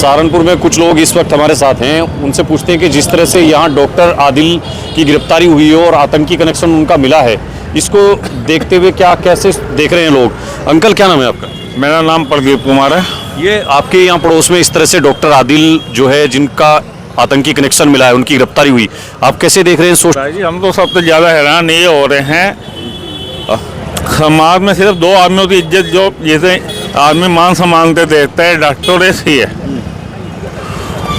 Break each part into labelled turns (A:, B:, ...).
A: सहारनपुर में कुछ लोग इस वक्त हमारे साथ हैं, उनसे पूछते हैं कि जिस तरह से यहाँ डॉक्टर आदिल की गिरफ्तारी हुई है और आतंकी कनेक्शन उनका मिला है, इसको देखते हुए क्या कैसे देख रहे हैं लोग। अंकल क्या नाम है आपका?
B: मेरा नाम प्रदीप कुमार है।
A: ये आपके यहाँ पड़ोस में इस तरह से डॉक्टर आदिल जो है जिनका आतंकी कनेक्शन मिला है, उनकी गिरफ्तारी हुई, आप कैसे देख रहे हैं? सोच
B: भाई जी, हम तो सबसे ज़्यादा हैरान ये हो रहे हैं, समाज में सिर्फ दो आदमियों की इज्जत जो जैसे आदमी मान सम्मान से देखता है, डॉक्टर ही है,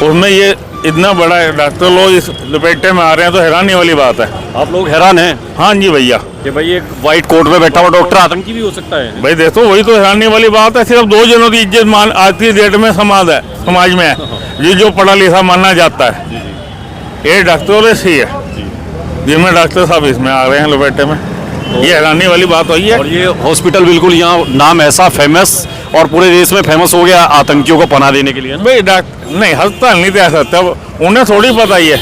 B: उसमें ये इतना बड़ा डॉक्टर लोग इस लपेटे में आ रहे हैं तो हैरानी वाली बात है।
A: आप लोग हैरान हैं
B: हाँ जी भैया,
A: कि भाई एक व्हाइट कोट में बैठा हुआ डॉक्टर आतंकी भी हो सकता है।
B: भाई देखो वही तो हैरानी वाली बात है, सिर्फ दो जनों की इज्जत मान आज की डेट में समाज में है, ये जो पढ़ा लिखा माना जाता है, ये डॉक्टर ही है, जिनमें डॉक्टर साहब इसमें आ रहे हैं लपेटे में, ये हैरानी वाली बात हुई है।
A: और ये हॉस्पिटल बिल्कुल यहाँ नाम ऐसा फेमस और पूरे देश में फेमस हो गया आतंकियों को पनाह देने के लिए।
B: भाई नहीं अस्पताल नहीं दे सकता, उन्हें थोड़ी पता ही है।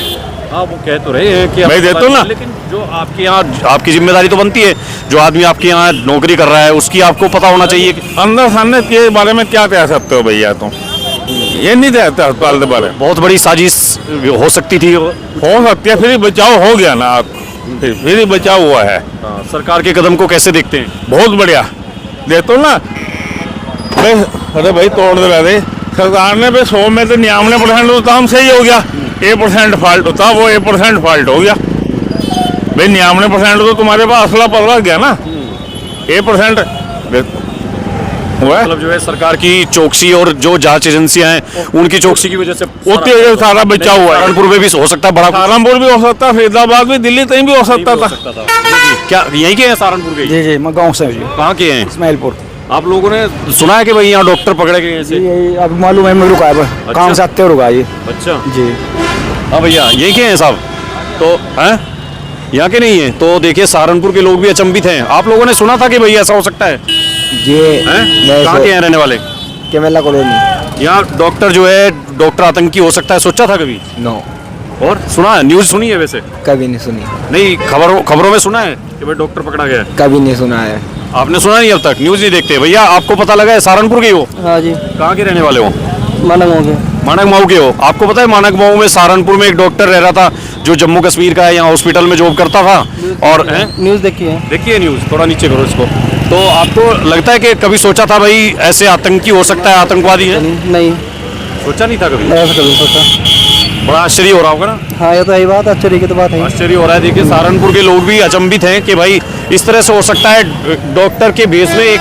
A: हाँ वो कह तो रहे हैं कि
B: भाई देते ना,
A: लेकिन जो आपके यहाँ आपकी जिम्मेदारी तो बनती है, जो आदमी आपके यहाँ नौकरी कर रहा है उसकी आपको पता होना चाहिए कि
B: अंदर सामने के बारे में क्या कह सकते हो भैया तुम, ये नहीं दे सकते अस्पताल के बारे में।
A: बहुत बड़ी साजिश हो सकती थी,
B: हो सकती है, फिर ही बचाव हो गया ना, आप फिर ही बचाव हुआ है।
A: सरकार के कदम को कैसे देखते हैं?
B: बहुत बढ़िया देखो ना भाई, अरे भाई तोड़ दे रहे सरकार ने भाई 100 में तो 99% होता, हम सही हो गया, 1% फॉल्ट होता, वो 1% फॉल्ट हो गया। भाई 99% तो तुम्हारे पास असला पकड़ा गया ना, 1% हुआ,
A: मतलब जो है सरकार की चौकसी और जो जांच एजेंसियां हैं उनकी चौकसी की वजह से
B: उतनी वजह से सारा बचाव हुआ है।
A: सहारनपुर में भी हो सकता है, बड़ा
B: सहारनपुर भी हो सकता है, फरीदाबाद भी, दिल्ली कहीं भी हो सकता था।
A: क्या यहीं के हैं सहारनपुर के?
C: जी जी, मैं गाँव से हूँ जी,
A: कहाँ के हैं?
C: इस्माइलपुर।
A: आप लोगों ने सुना है कि भाई यहाँ डॉक्टर पकड़े गए ऐसे?
C: ये अब मालूम है, मैं रुका है काम से आते रुका ये।
A: अच्छा
C: जी
A: हाँ भैया, यहीं के हैं साहब? तो हैं यहाँ के नहीं है? तो देखिए सहारनपुर के लोग भी अचंभित हैं। आप लोगों ने सुना था कि भाई ऐसा हो सकता है?
C: जी,
A: कहाँ के हैं रहने वाले?
C: केमेला कॉलोनी।
A: यहाँ डॉक्टर जो है डॉक्टर आतंकी हो सकता है, सोचा था कभी?
C: नो,
A: और सुना है, न्यूज़ सुनी है वैसे?
C: कभी नहीं सुनी।
A: नहीं, खबरों में सुना है कि भाई डॉक्टर पकड़ा गया है?
C: कभी नहीं सुना है।
A: आपने सुना नहीं अब तक? न्यूज़ नहीं देखते भैया? आपको पता लगा है सहारनपुर के हो?
C: हाँ जी,
A: कहाँ के रहने वाले हो?
C: मालूम हो गया।
A: मानक माऊ के हो? आपको पता है मानक माऊ में सहारनपुर में एक डॉक्टर रह रहा था जो जम्मू कश्मीर का है, यहाँ हॉस्पिटल में जॉब करता था। और
C: न्यूज़ देखिए,
A: देखिए न्यूज़, थोड़ा नीचे करो इसको। तो आपको लगता है कि कभी सोचा था भाई ऐसे आतंकी हो सकता है, आतंकवादी है?
C: नहीं
A: सोचा नहीं था कभी?
C: ऐसा कभी सोचा।
A: बड़ा आश्चर्य हो रहा होगा ना?
C: हाँ ये तो यही बात, आश्चर्य की तो बात है।
A: आश्चर्य हो रहा है। देखिए सहारनपुर के लोग भी अचंभित हैं कि भाई इस तरह से हो सकता है डॉक्टर के बेस में एक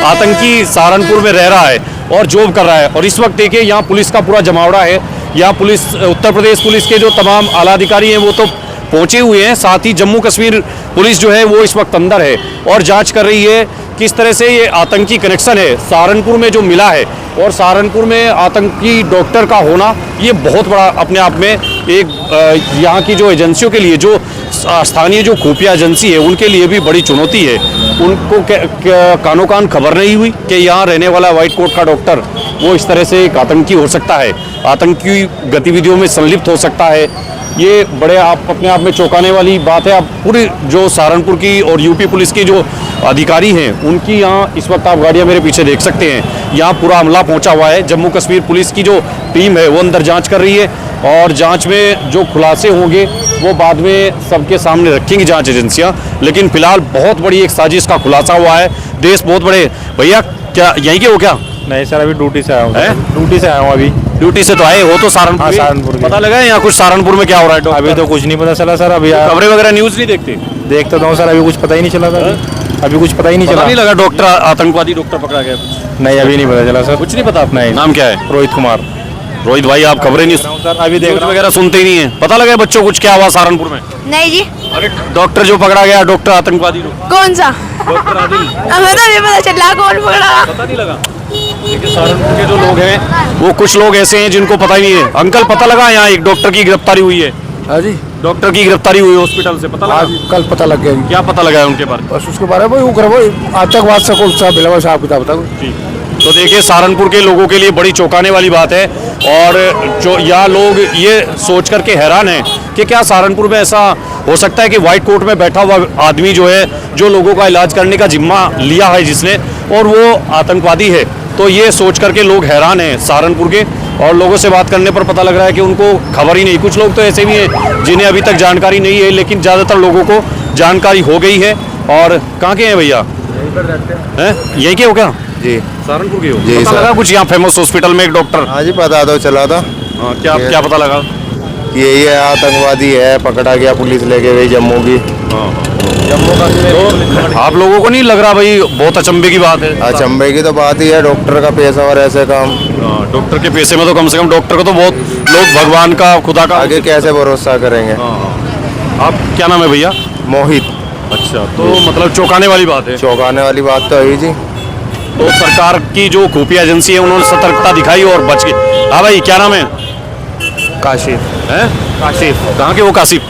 A: आतंकी सहारनपुर में रह रहा है और जॉब कर रहा है। और इस वक्त देखिए यहाँ पुलिस का पूरा जमावड़ा है, यहाँ पुलिस, उत्तर प्रदेश पुलिस के जो तमाम आला अधिकारी हैं वो तो पहुंचे हुए हैं, साथ ही जम्मू कश्मीर पुलिस जो है वो इस वक्त अंदर है और जांच कर रही है किस तरह से ये आतंकी कनेक्शन है सहारनपुर में जो मिला है। और सहारनपुर में आतंकी डॉक्टर का होना ये बहुत बड़ा अपने आप में एक यहाँ की जो एजेंसियों के लिए, जो स्थानीय जो खुफिया एजेंसी है उनके लिए भी बड़ी चुनौती है। उनको कानो कान खबर नहीं हुई कि यहाँ रहने वाला व्हाइट कोट का डॉक्टर वो इस तरह से एक आतंकी हो सकता है, आतंकी गतिविधियों में संलिप्त हो सकता है। ये बड़े आप अपने आप में चौंकाने वाली बात है। आप पूरी जो सहारनपुर की और यूपी पुलिस की जो अधिकारी हैं उनकी यहाँ इस वक्त आप गाड़ियाँ मेरे पीछे देख सकते हैं, यहाँ पूरा अमला पहुँचा हुआ है। जम्मू कश्मीर पुलिस की जो टीम है वो अंदर जांच कर रही है और जांच में जो खुलासे होंगे वो बाद में सबके सामने रखेंगी जांच एजेंसियाँ। लेकिन फिलहाल बहुत बड़ी एक साजिश का खुलासा हुआ है। देश बहुत बड़े। भैया क्या यहीं के हो क्या?
B: नहीं सर, अभी ड्यूटी से आया हूँ। ड्यूटी से आया हूँ अभी।
A: ड्यूटी से तो आए हो तो सहारनपुर?
B: हाँ, सहारनपुर।
A: पता लगा है यहाँ कुछ सहारनपुर में क्या हो रहा है?
B: अभी तो कुछ नहीं पता चला सर। अभी
A: खबरें वगैरह न्यूज़ नहीं देखते?
B: देखता तो हूँ सर, अभी कुछ पता ही नहीं चला था। अभी कुछ पता ही नहीं चला।
A: नहीं लगा डॉक्टर आतंकवादी डॉक्टर पकड़ा गया?
B: नहीं, अभी नहीं पता चला सर।
A: कुछ नहीं पता?
B: नहीं।
A: नाम क्या है?
B: रोहित कुमार।
A: रोहित भाई, आप खबरें नहीं
B: सर अभी देख
A: न्यूज़ वगैरह सुनते ही नहीं है? पता लगा बच्चों कुछ क्या हुआ सहारनपुर में?
D: नहीं जी।
A: अरे डॉक्टर जो पकड़ा गया, डॉक्टर आतंकवादी
D: कौन सा?
A: डॉक्टर आदिल,
D: हमें तो नहीं पता चला कौन पकड़ा।
A: पता नहीं लगा? देखिए सहारनपुर के जो लोग हैं वो कुछ लोग ऐसे हैं जिनको पता ही नहीं है। अंकल पता लगा यहाँ एक डॉक्टर की गिरफ्तारी हुई है?
C: हाँ जी,
A: डॉक्टर की गिरफ्तारी हुई हॉस्पिटल से, पता लगा?
C: कल पता लग गया।
A: क्या पता लगा है उनके बारे में?
C: बस उसके बारे में वो करो, आतंकवाद से कौन सा बिलवा साहब किताब बताओ।
A: तो देखिए सहारनपुर के लोगों के लिए बड़ी चौंकाने वाली बात है। और जो यहाँ लोग ये सोच करके हैरान हैं कि क्या सहारनपुर में ऐसा हो सकता है कि व्हाइट कोट में बैठा हुआ आदमी जो है, जो लोगों का इलाज करने का जिम्मा लिया है जिसने, और वो आतंकवादी है। तो ये सोच करके लोग हैरान हैं सहारनपुर के। और लोगों से बात करने पर पता लग रहा है कि उनको खबर ही नहीं। कुछ लोग तो ऐसे भी हैं जिन्हें अभी तक जानकारी नहीं है, लेकिन ज़्यादातर लोगों को जानकारी हो गई है। और कहाँ के हैं भैया? हैं? यहीं के हो क्या?
E: जी
A: सहारनपुर के हो?
E: जी,
A: पता
E: सर।
A: लगा कुछ यहाँ फेमस हॉस्पिटल में एक डॉक्टर?
E: हाँ जी, पता तो चला था
A: हाँ, क्या क्या पता लगा?
E: कि यही है, आतंकवादी है, पकड़ा गया, पुलिस लेके गई जम्मू की। जम्मू का
A: तो आप लोगों को नहीं लग रहा भाई बहुत अचंभे की बात है?
E: अचंभे की तो बात ही है, डॉक्टर का पैसा और ऐसे काम।
A: हाँ, डॉक्टर के पैसे में तो कम से कम डॉक्टर को तो बहुत लोग भगवान का, खुदा का
E: आगे कैसे भरोसा करेंगे।
A: आप क्या नाम है भैया?
E: मोहित।
A: अच्छा, तो मतलब चौंकाने वाली बात है।
E: चौंकाने वाली बात तो है जी।
A: तो सरकार की जो खुफिया एजेंसी है उन्होंने सतर्कता दिखाई और बच गई। हाँ भाई, क्या नाम है?
C: काशिफ।
A: हैं?
C: काशिफ
A: कहाँ के हो काशिफ?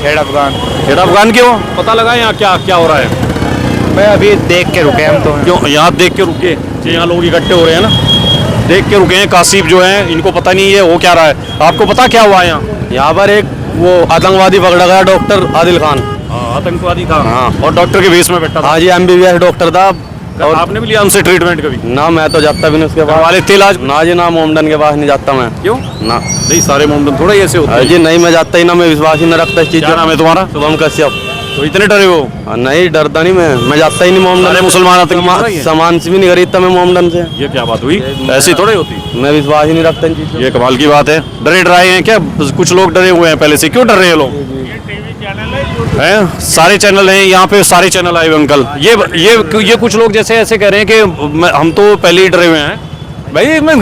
C: खेड़ अफगान।
A: खेड़ अफगान के हो? पता लगा यहाँ क्या क्या हो रहा है?
C: मैं अभी देख के रुके हम तो।
A: क्यों यहाँ देख के रुके? कि यहाँ लोग इकट्ठे हो रहे हैं ना, देख के रुके हैं। काशिफ जो है इनको पता नहीं है वो क्या रहा है। आपको पता क्या हुआ यहाँ?
C: यहाँ पर एक वो आतंकवादी पकड़ा गया, डॉक्टर आदिल खान।
A: आतंकवादी था।
C: हाँ।
A: और डॉक्टर के भेष में बैठा था।
C: हाँ जी, MBBS डॉक्टर था।
A: और आपने भी लिया उनसे ट्रीटमेंट कभी?
C: ना मैं तो जाता भी नहीं उसके पास।
A: वाले थे इलाज?
C: ना जी, ना मोमडन के पास नहीं जाता मैं।
A: क्यों?
C: ना
A: नहीं, सारे मोमडन थोड़ा ही ऐसे होते
C: अरे
A: हैं।
C: जी नहीं, मैं जाता ही ना, मैं विश्वास ही न रखता इस चीज
A: क्या नाम है तुम्हारा?
C: शुभम कश्यप।
A: तो इतने डरे हो?
C: नहीं डरता नहीं मैं जाता ही नहीं मोमडन।
A: सारे मुसलमान आतंकी थोड़ा ही हैं।
C: सामान से भी नहीं खरीदता मैं मोमडन से।
A: ये क्या बात हुई? ऐसी थोड़ी होती।
C: मैं विश्वास ही नहीं रखता इन चीजों।
A: ये कमाल की बात है। डरे डराए हैं क्या? कुछ लोग डरे हुए हैं पहले से। क्यों डर रहे हैं लोग? हैं? सारे चैनल हैं यहाँ पे, सारे चैनल आए हुए अंकल। ये कुछ लोग जैसे ऐसे कह रहे हैं कि हम तो पहले ही डरे हुए हैं।
B: भाई इसमें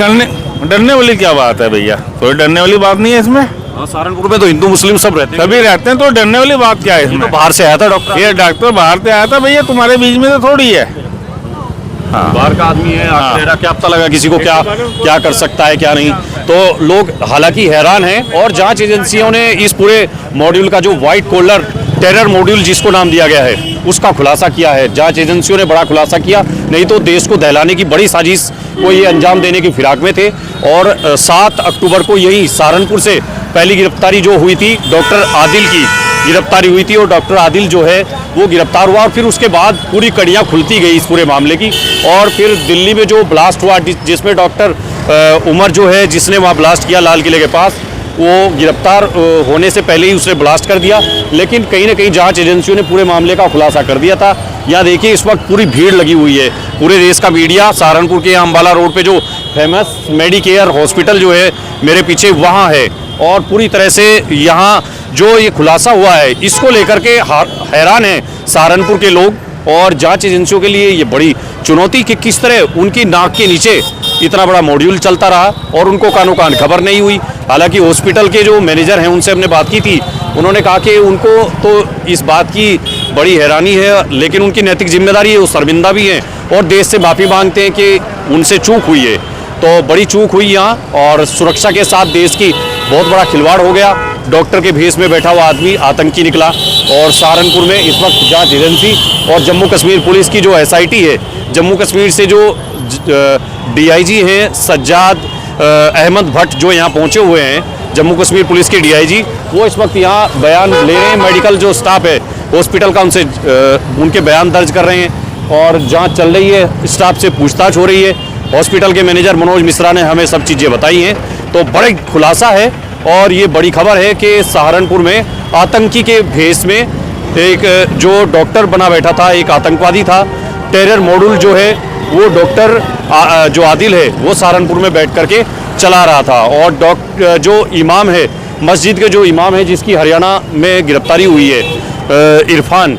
B: डरने वाली क्या बात है भैया? कोई डरने वाली बात नहीं है इसमें।
A: हाँ, सहारनपुर में तो हिंदू मुस्लिम सब रहते हैं।
B: सभी रहते हैं, तो डरने वाली बात क्या है
A: ये तो
B: इसमें?
A: बाहर से आया था डॉक्टर।
B: ये डॉक्टर बाहर से आया था भैया, तुम्हारे बीच में तो थोड़ी है। हाँ,
A: बाहर का आदमी है, आके रह क्या पता लगा किसी को क्या क्या कर सकता है क्या नहीं। तो लोग हालांकि हैरान हैं। और जांच एजेंसियों ने इस पूरे मॉड्यूल का जो व्हाइट कॉलर टेरर मॉड्यूल जिसको नाम दिया गया है उसका खुलासा किया है। जांच एजेंसियों ने बड़ा खुलासा किया, नहीं तो देश को दहलाने की बड़ी साजिश को ये अंजाम देने की फिराक में थे। और 7 अक्टूबर को यही सहारनपुर से पहली गिरफ्तारी जो हुई थी, डॉक्टर आदिल की गिरफ्तारी हुई थी। और डॉक्टर आदिल जो है वो गिरफ्तार हुआ और फिर उसके बाद पूरी कड़ियाँ खुलती गई इस पूरे मामले की। और फिर दिल्ली में जो ब्लास्ट हुआ जिसमें डॉक्टर उमर जो है जिसने वहाँ ब्लास्ट किया लाल किले के पास, वो गिरफ्तार होने से पहले ही उसने ब्लास्ट कर दिया। लेकिन कहीं ना कहीं जांच एजेंसियों ने पूरे मामले का खुलासा कर दिया था। यहाँ देखिए इस वक्त पूरी भीड़ लगी हुई है, पूरे देश का मीडिया। सहारनपुर के अम्बाला रोड पे जो फेमस मेडिकेयर हॉस्पिटल जो है मेरे पीछे वहाँ है। और पूरी तरह से यहाँ जो ये खुलासा हुआ है इसको लेकर के हैरान है सहारनपुर के लोग। और जांच एजेंसियों के लिए ये बड़ी चुनौती कि किस तरह उनकी नाक के नीचे इतना बड़ा मॉड्यूल चलता रहा और उनको कानो कान खबर नहीं हुई। हालांकि हॉस्पिटल के जो मैनेजर हैं उनसे हमने बात की थी, उन्होंने कहा कि उनको तो इस बात की बड़ी हैरानी है, लेकिन उनकी नैतिक जिम्मेदारी है, वो शर्मिंदा भी हैं और देश से माफ़ी मांगते हैं कि उनसे चूक हुई है। तो बड़ी चूक हुई यहाँ और सुरक्षा के साथ देश की बहुत बड़ा खिलवाड़ हो गया। डॉक्टर के भेष में बैठा हुआ आदमी आतंकी निकला। और सहारनपुर में इस वक्त जांच एजेंसी और जम्मू कश्मीर पुलिस की जो SIT है, जम्मू कश्मीर से जो DIG हैं सज्जाद अहमद भट्ट जो यहाँ पहुँचे हुए हैं, जम्मू कश्मीर पुलिस के DIG, वो इस वक्त यहाँ बयान ले रहे हैं। मेडिकल जो स्टाफ है हॉस्पिटल का उनसे उनके बयान दर्ज कर रहे हैं और जाँच चल रही है, स्टाफ से पूछताछ हो रही है। हॉस्पिटल के मैनेजर मनोज मिश्रा ने हमें सब चीज़ें बताई हैं। तो बड़ा खुलासा है और ये बड़ी खबर है कि सहारनपुर में आतंकी के भेष में एक जो डॉक्टर बना बैठा था, एक आतंकवादी था। टेरर मॉड्यूल जो है वो डॉक्टर जो आदिल है वो सहारनपुर में बैठ करके चला रहा था। और जो इमाम है, मस्जिद के जो इमाम है जिसकी हरियाणा में गिरफ्तारी हुई है, इरफान,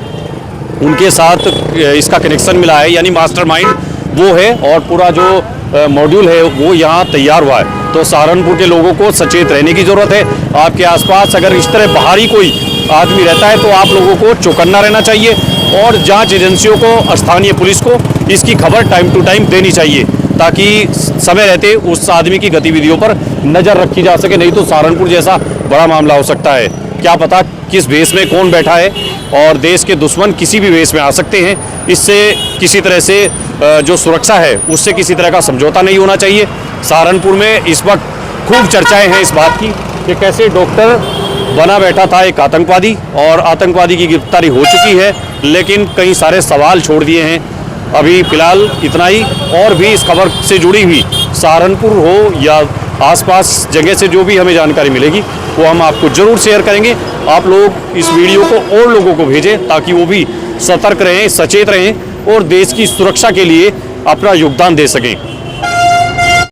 A: उनके साथ इसका कनेक्शन मिला है, यानी मास्टरमाइंड वो है। और पूरा जो मॉड्यूल है वो यहाँ तैयार हुआ है। तो सहारनपुर के लोगों को सचेत रहने की ज़रूरत है। आपके आसपास अगर इस तरह बाहरी कोई आदमी रहता है तो आप लोगों को चौकन्ना रहना चाहिए और जांच एजेंसियों को, स्थानीय पुलिस को इसकी खबर टाइम टू टाइम देनी चाहिए ताकि समय रहते उस आदमी की गतिविधियों पर नज़र रखी जा सके। नहीं तो सहारनपुर जैसा बड़ा मामला हो सकता है। क्या पता किस भेष में कौन बैठा है और देश के दुश्मन किसी भी भेष में आ सकते हैं। इससे किसी तरह से जो सुरक्षा है उससे किसी तरह का समझौता नहीं होना चाहिए। सहारनपुर में इस वक्त खूब चर्चाएं हैं इस बात की कि कैसे डॉक्टर बना बैठा था एक आतंकवादी और आतंकवादी की गिरफ्तारी हो चुकी है, लेकिन कई सारे सवाल छोड़ दिए हैं। अभी फिलहाल इतना ही। और भी इस खबर से जुड़ी हुई सहारनपुर हो या आसपास जगह से जो भी हमें जानकारी मिलेगी वो हम आपको ज़रूर शेयर करेंगे। आप लोग इस वीडियो को और लोगों को भेजें ताकि वो भी सतर्क रहें, सचेत रहें और देश की सुरक्षा के लिए अपना योगदान दे सकें।